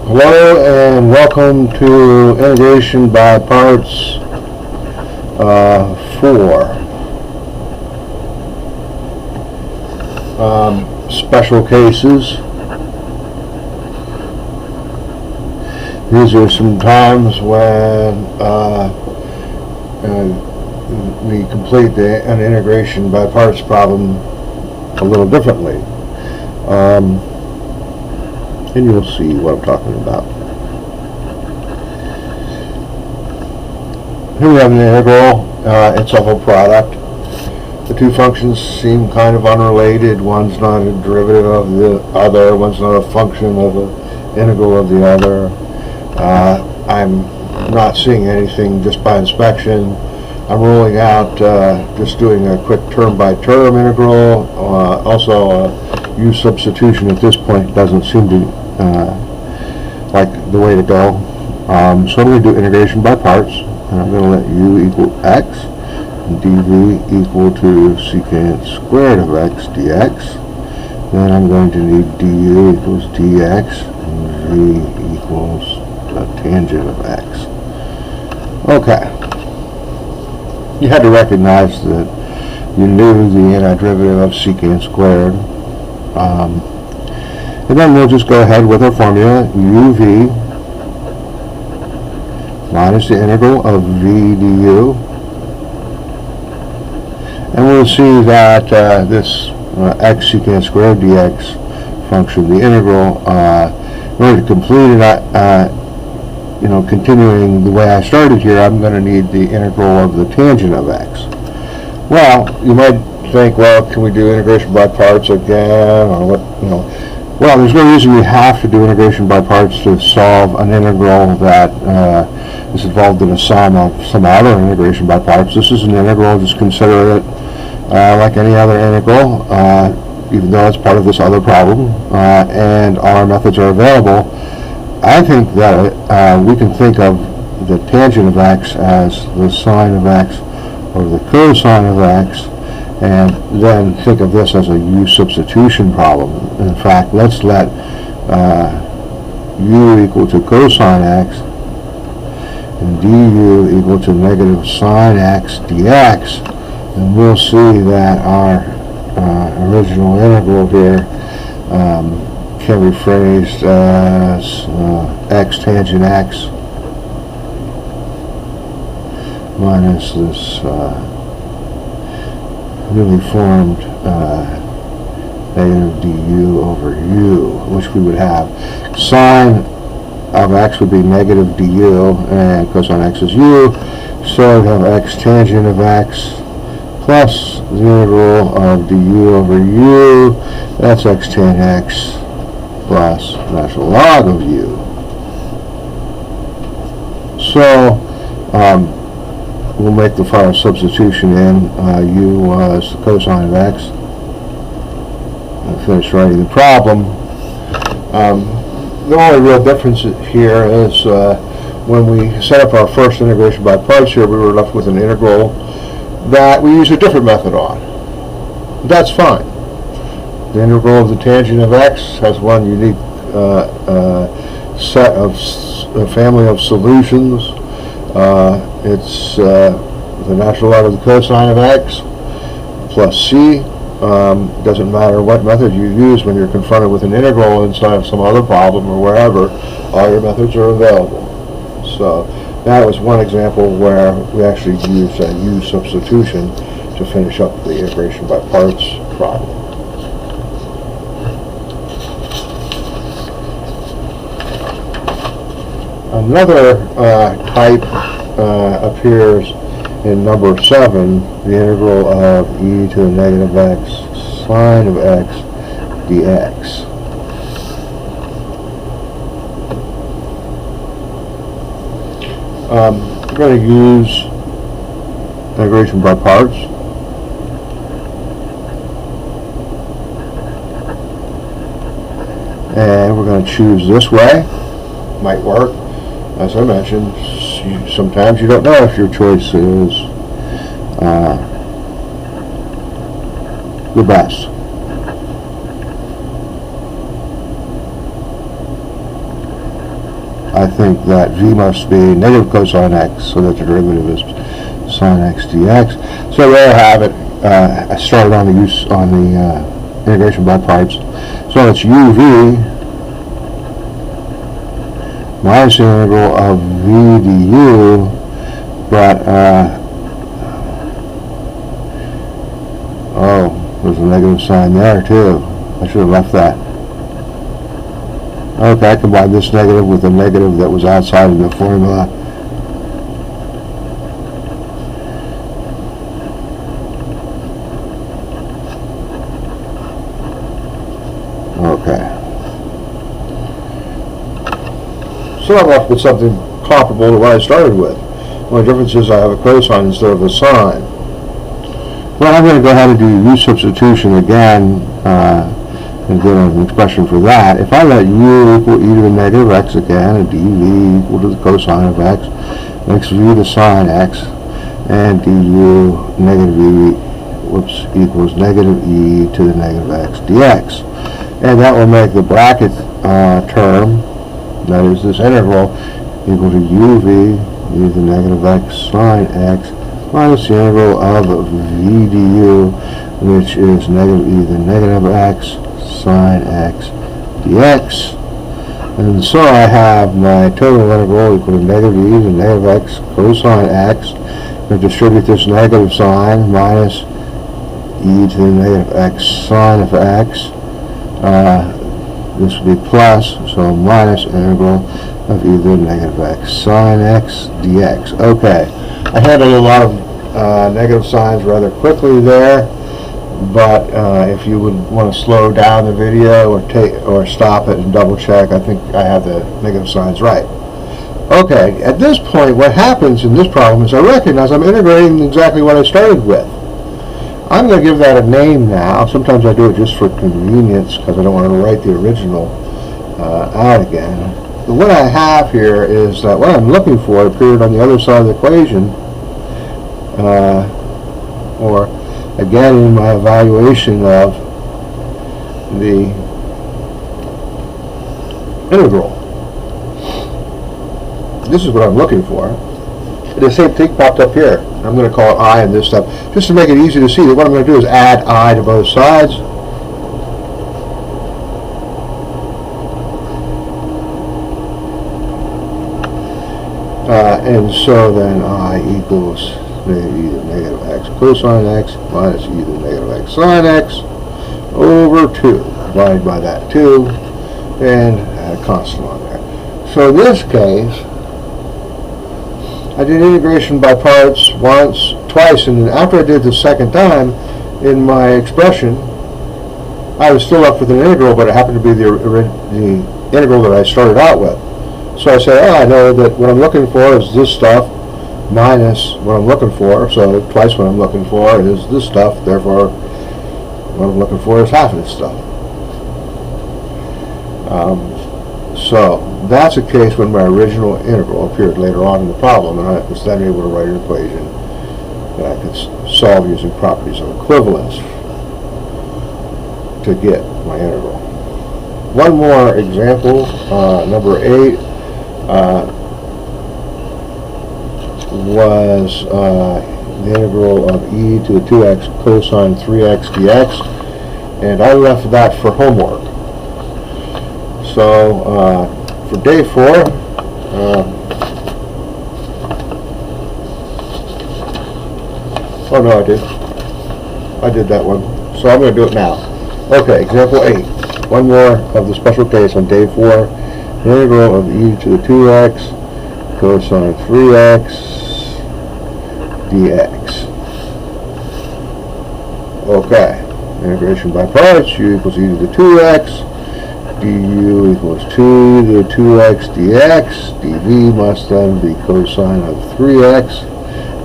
Hello and welcome to Integration by Parts 4. Special cases. These are some times when we complete an integration by parts problem a little differently. And you'll see what I'm talking about. Here we have an integral. It's a whole product. The two functions seem kind of unrelated. One's not a derivative of the other. One's not a function of the integral of the other. I'm not seeing anything just by inspection. I'm ruling out just doing a quick term-by-term integral. Also, use substitution at this point doesn't seem to like the way to go. So I'm going to do integration by parts, and I'm going to let u equal x, and dv equal to secant squared of x dx. Then I'm going to need du equals dx, and v equals the tangent of x. Okay. You had to recognize that you knew the antiderivative of secant squared. And then we'll just go ahead with our formula, uv minus the integral of v du. And we'll see that this x secant squared dx function, the integral, in order to complete it, continuing the way I started here, I'm going to need the integral of the tangent of x. Well, you might think, well, can we do integration by parts again, or what, Well, there's no reason you have to do integration by parts to solve an integral that is involved in a sum of some other integration by parts. This is an integral. Just consider it like any other integral, even though it's part of this other problem, and our methods are available. I think that we can think of the tangent of x as the sine of x over the cosine of x, and then think of this as a u substitution problem. In fact, let's let u equal to cosine x and du equal to negative sine x dx, and we'll see that our original integral here can be phrased as x tangent x minus this newly formed negative du over u, which we would have sine of x would be negative du, and cosine x is u, so we have x tangent of x plus the integral of du over u, that's x tan x plus natural log of u. So we'll make the final substitution in. U was the cosine of x. I'll finish writing the problem. The only real difference here is when we set up our first integration by parts here, we were left with an integral that we use a different method on. That's fine. The integral of the tangent of x has one unique set of a family of solutions. It's the natural log of the cosine of x plus c. Doesn't matter what method you use when you're confronted with an integral inside of some other problem or wherever, all your methods are available. So that was one example where we actually used a u substitution to finish up the integration by parts problem. Another type appears in number 7, the integral of e to the negative x sine of x dx. We're going to use integration by parts. And we're going to choose this way. Might work. As I mentioned, sometimes you don't know if your choice is the best. I think that v must be negative cosine x, so that the derivative is sine x dx. So there I have it. I started on the integration by parts. So it's uv minus the integral of v du, but oh, there's a negative sign there too. I should have left that. Okay, I combined this negative with the negative that was outside of the formula. Okay. So I'm left with something comparable to what I started with. The only difference is I have a cosine instead of a sine. Well, I'm going to go ahead and do u substitution again and get an expression for that. If I let u equal e to the negative x again, and dv equal to the cosine of x, makes v the sine x, and du negative e, equals negative e to the negative x dx. And that will make the bracket term, that is this integral, equal to uv e to the negative x sine x minus the integral of v du, which is negative e to the negative x sine x dx. And so I have my total integral equal to negative e to the negative x cosine x. I distribute this negative sign minus e to the negative x sine of x. This would be plus, so minus integral of e to the negative x sine x dx. Okay, I handled a lot of negative signs rather quickly there, but if you would want to slow down the video or stop it and double check, I think I have the negative signs right. Okay, at this point what happens in this problem is I recognize I'm integrating exactly what I started with. I'm going to give that a name now. Sometimes I do it just for convenience because I don't want to write the original out again. But what I have here is that what I'm looking for appeared on the other side of the equation, or again in my evaluation of the integral. This is what I'm looking for. The same thing popped up here. I'm going to call it I and this stuff, just to make it easy to see that what I'm going to do is add I to both sides. And so then I equals negative e to the negative x cosine x minus e to the negative x sine x over 2. Divided by that 2, and add a constant on there. So in this case, I did integration by parts twice, and after I did the second time, in my expression, I was still left with an integral, but it happened to be the integral that I started out with. So I say, I know that what I'm looking for is this stuff minus what I'm looking for, so twice what I'm looking for is this stuff, therefore what I'm looking for is half of this stuff. So that's a case when my original integral appeared later on in the problem, and I was then able to write an equation that I could solve using properties of equivalence to get my integral. One more example, number 8, was the integral of e to the 2x cosine 3x dx, and I left that for homework. So for day 4, oh no, I did that one, so I'm going to do it now. Okay, example 8, one more of the special case on day 4, the integral of e to the 2x cosine 3x dx. Okay, integration by parts, u equals e to the 2x, du equals 2 to the 2x dx, dv must then be cosine of 3x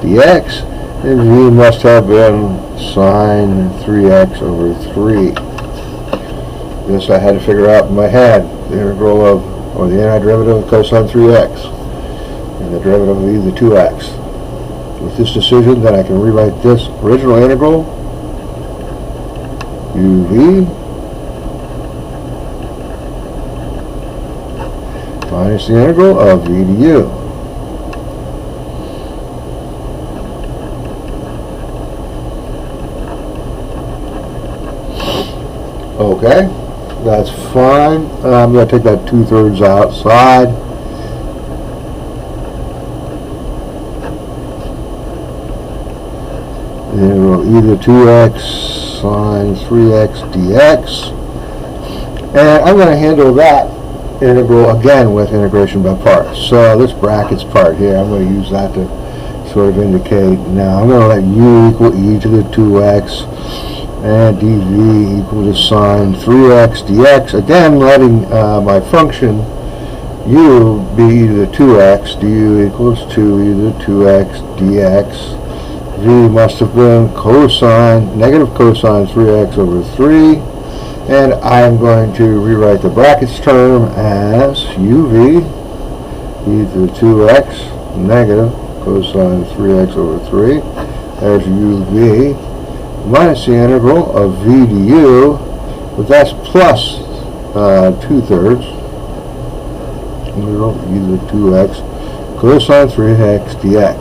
dx, and v must have been sine 3x over 3. This I had to figure out in my head, the integral of, or the antiderivative of cosine 3x, and the derivative of e to the 2x. With this decision, then I can rewrite this original integral, uv minus the integral of v to u. Okay, that's fine. I'm going to take that 2/3 outside. The integral e to the 2x sine 3x dx. And I'm going to handle that integral again with integration by parts. So this brackets part here, I'm going to use that to sort of indicate. Now I'm going to let u equal e to the 2x and dv equal to sine 3x dx. Again, letting my function u be e to the 2x, du equals 2 e to the 2x dx. V must have been negative cosine 3x over 3. And I'm going to rewrite the brackets term as uv e to the 2x negative cosine 3x over 3. There's uv minus the integral of v to u, but that's plus 2/3 integral e to the 2x cosine 3x dx.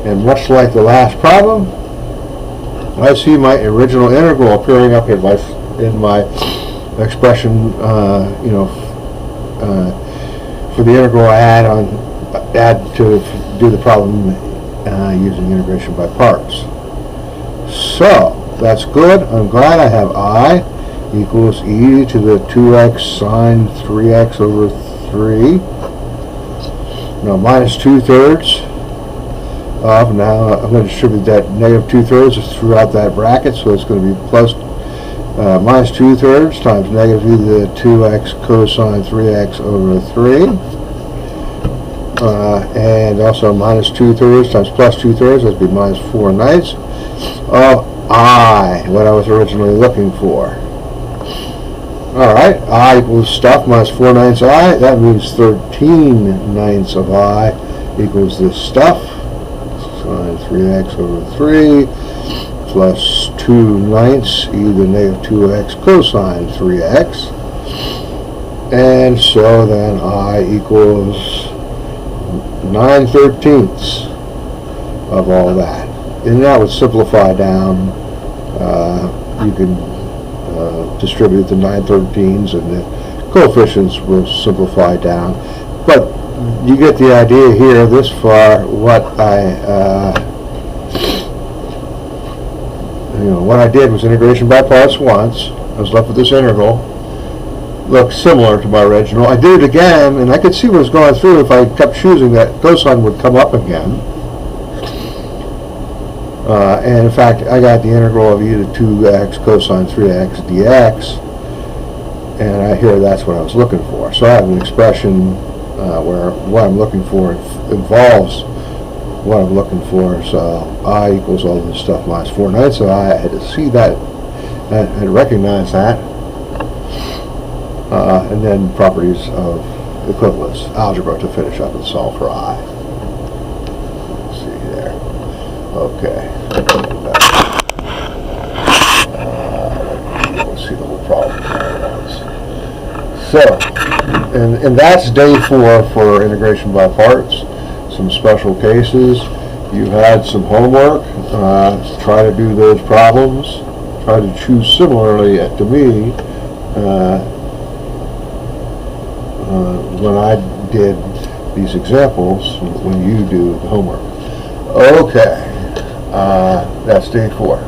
And much like the last problem, I see my original integral appearing up here in my expression, for the integral I add to do the problem using integration by parts. So that's good. I'm glad I have I equals e to the 2x sine 3x over 3. Now minus 2/3 of, now I'm going to distribute that negative 2/3 throughout that bracket, so it's going to be plus minus 2/3 times negative e to the 2x cosine 3x over 3. And also minus 2/3 times plus 2/3, that would be minus 4/9 of I, what I was originally looking for. Alright, I equals stuff minus 4/9 I, that means 13/9 of I equals this stuff. Sine 3x over 3 plus 2/9 e to the negative 2x cosine 3x. And so then I equals 9/13 of all that. And that would simplify down. You can distribute the 9/13s and the coefficients will simplify down. But you get the idea here this far. What I did was integration by parts once. I was left with this integral. Looks similar to my original. I did it again, and I could see what was going through. If I kept choosing, that cosine would come up again. And in fact, I got the integral of e to the 2x cosine 3x dx, and I hear that's what I was looking for. So I have an expression where what I'm looking for involves what I'm looking for. So I equals all this stuff minus 4/9. So I had to see that, I had to recognize that. And then properties of equivalence, algebra to finish up and solve for I. Let's see there. Okay. Let's see the whole problem once. So, and that's day 4 for integration by parts. Some special cases. You've had some homework. Try to do those problems. Try to choose similarly to me. When I did these examples, when you do the homework. Okay, that's day 4.